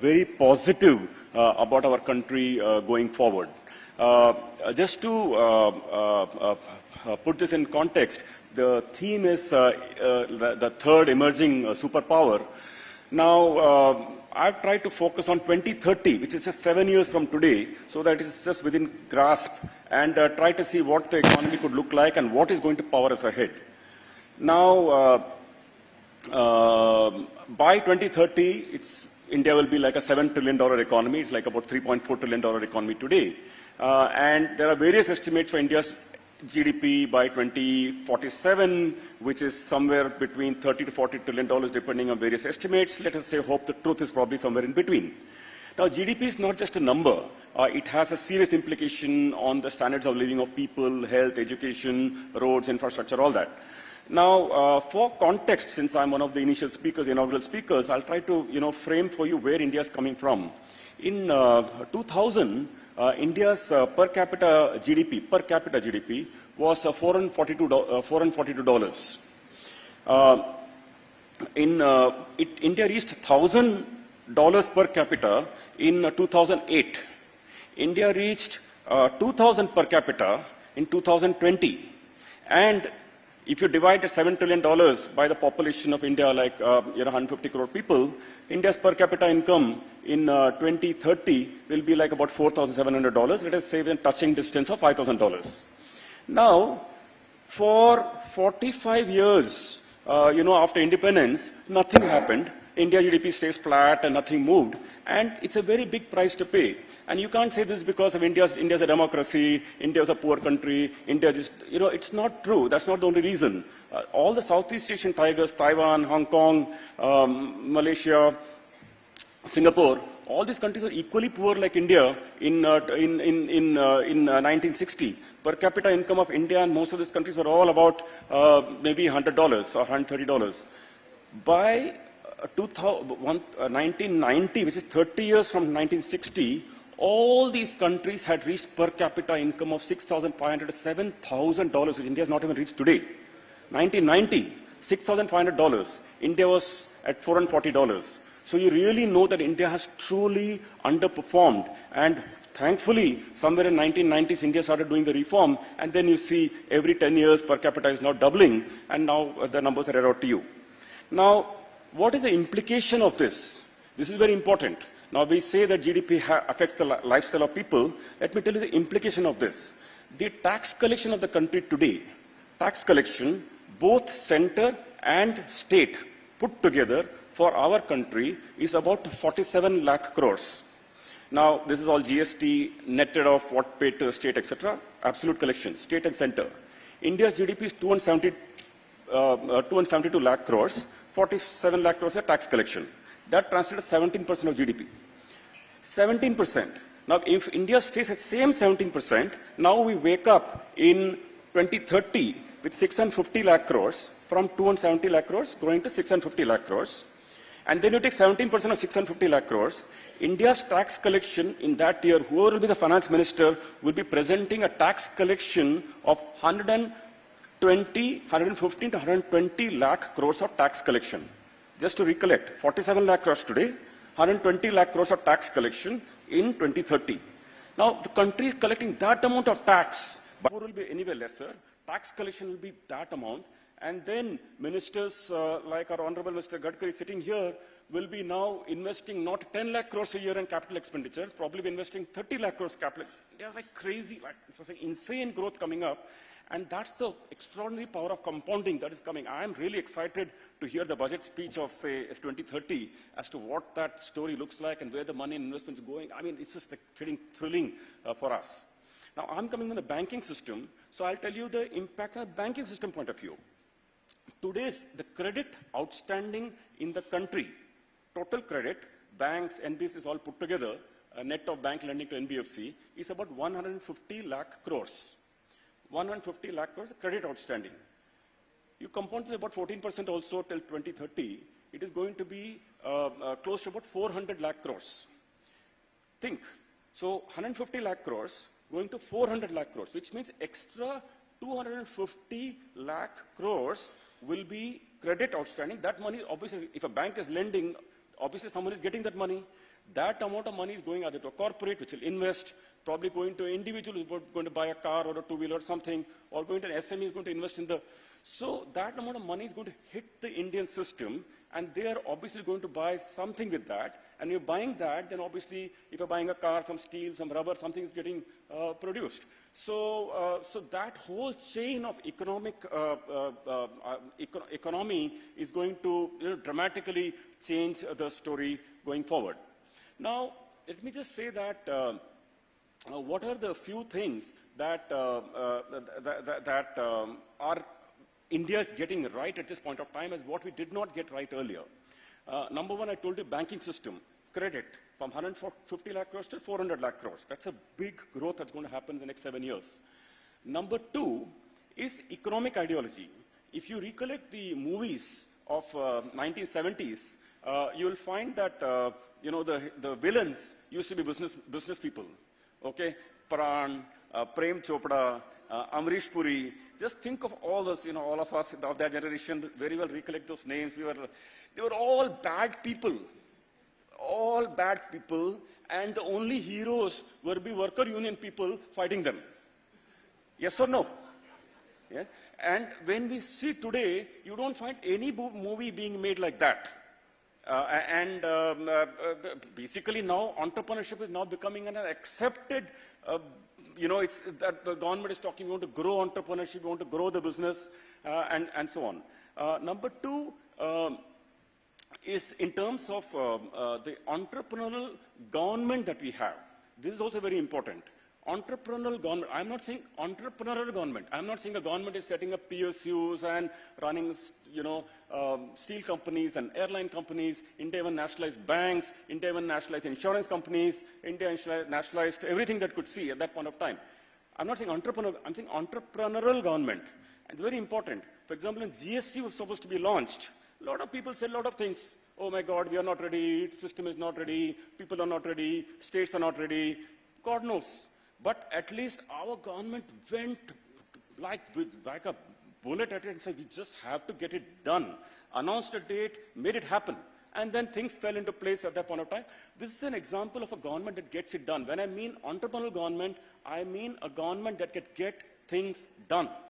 very positive about our country going forward. Just to put this in context, the theme is the third emerging superpower. Now, I've tried to focus on 2030, which is just 7 years from today, so that it's just within grasp, and try to see what the economy could look like and what is going to power us ahead. Now, by 2030, India will be like a $7 trillion economy. It's like about $3.4 trillion economy today. And there are various estimates for India's GDP by 2047, which is somewhere between $30 to $40 trillion, depending on various estimates. Let us say, hope the truth is probably somewhere in between. Now, GDP is not just a number. It has a serious implication on the standards of living of people, health, education, roads, infrastructure, all that. Now, for context, since I'm one of the inaugural speakers, I'll try to, frame for you where India is coming from. In 2000, India's per capita GDP was $442. India reached $1,000 per capita in 2008. India reached 2,000 per capita in 2020, and if you divide the $7 trillion by the population of India, like 150 crore people, India's per capita income in 2030 will be like about $4,700. Let us say within touching distance of $5,000. Now, for 45 years, after independence, nothing happened. India GDP stays flat and nothing moved, and it's a very big price to pay. And you can't say this because of India's a democracy, India's a poor country, India just, it's not true. That's not the only reason. All the Southeast Asian tigers, Taiwan, Hong Kong, Malaysia, Singapore, all these countries are equally poor like India in 1960. Per capita income of India and most of these countries were all about maybe $100 or $130. By 1990, which is 30 years from 1960, all these countries had reached per capita income of $6,500 to $7,000, which India has not even reached today. 1990, $6,500. India was at $440. So you really know that India has truly underperformed. And thankfully, somewhere in 1990s, India started doing the reform. And then you see every 10 years, per capita is now doubling. And now the numbers are read out to you. Now, what is the implication of this? This is very important. Now, we say that GDP affects the lifestyle of people. Let me tell you the implication of this. The tax collection of the country today, tax collection, both center and state put together for our country is about 47 lakh crores. Now, this is all GST, netted off what paid to the state, etc. Absolute collection, state and center. India's GDP is 272 lakh crores, 47 lakh crores are tax collection. That translates to 17% of GDP. 17%. Now, if India stays at same 17%, now we wake up in 2030 with 650 lakh crores, from 270 lakh crores growing to 650 lakh crores. And then you take 17% of 650 lakh crores. India's tax collection in that year, whoever will be the finance minister, will be presenting a tax collection of 115 to 120 lakh crores of tax collection. Just to recollect, 47 lakh crores today, 120 lakh crores of tax collection in 2030. Now, the country is collecting that amount of tax, but it will be anyway lesser. Tax collection will be that amount. And then ministers like our Honorable Mr. Gadkari sitting here will be now investing not 10 lakh crores a year in capital expenditure, probably be investing 30 lakh crores capital. They're like crazy, like it's an insane growth coming up. And that's the extraordinary power of compounding that is coming. I'm really excited to hear the budget speech of, say, 2030 as to what that story looks like and where the money and investments are going. I mean, it's just getting thrilling for us. Now, I'm coming from the banking system, so I'll tell you the impact from the banking system point of view. Today's the credit outstanding in the country, total credit, banks, NBFCs all put together, a net of bank lending to NBFC, is about 150 lakh crores. 150 lakh crores credit outstanding. You compound this about 14% also till 2030, it is going to be close to about 400 lakh crores. Think, so 150 lakh crores going to 400 lakh crores, which means extra 250 lakh crores will be credit outstanding. That money, obviously, if a bank is lending, obviously someone is getting that money. That amount of money is going either to a corporate, which will invest, probably going to an individual who's going to buy a car or a two-wheeler or something, or going to an SME who's going to invest in the... So that amount of money is going to hit the Indian system, and they are obviously going to buy something with that. And you're buying that, then obviously, if you're buying a car, some steel, some rubber, something is getting produced. So that whole chain of economy is going to dramatically change the story going forward. Now, let me just say that what are the few things that, are India is getting right at this point of time as what we did not get right earlier. Number one, I told you banking system, credit, from 150 lakh crores to 400 lakh crores. That's a big growth that's going to happen in the next 7 years. Number two is economic ideology. If you recollect the movies of 1970s, you will find that the villains used to be business people. Okay, Pran, Prem Chopra, Amrish Puri. Just think of all those, all of us of that generation very well recollect those names. They were all bad people. All bad people, and the only heroes were the worker union people fighting them. Yes or no? Yeah? And when we see today, you don't find any movie being made like that. Basically now entrepreneurship is now becoming an accepted, it's that the government is talking, we want to grow entrepreneurship, we want to grow the business, and so on. Number two is in terms of the entrepreneurial government that we have. This is also very important. Entrepreneurial government, I'm not saying entrepreneurial government. I'm not saying a government is setting up PSUs and running, steel companies and airline companies. India even nationalized banks. India even nationalized insurance companies. India nationalized everything that could see at that point of time. I'm not saying entrepreneurial, I'm saying entrepreneurial government. And it's very important. For example, when GST was supposed to be launched, a lot of people said a lot of things. Oh my God, we are not ready, system is not ready, people are not ready, states are not ready. God knows. But at least our government went like a bullet at it and said, we just have to get it done. Announced a date, made it happen. And then things fell into place at that point of time. This is an example of a government that gets it done. When I mean entrepreneurial government, I mean a government that can get things done.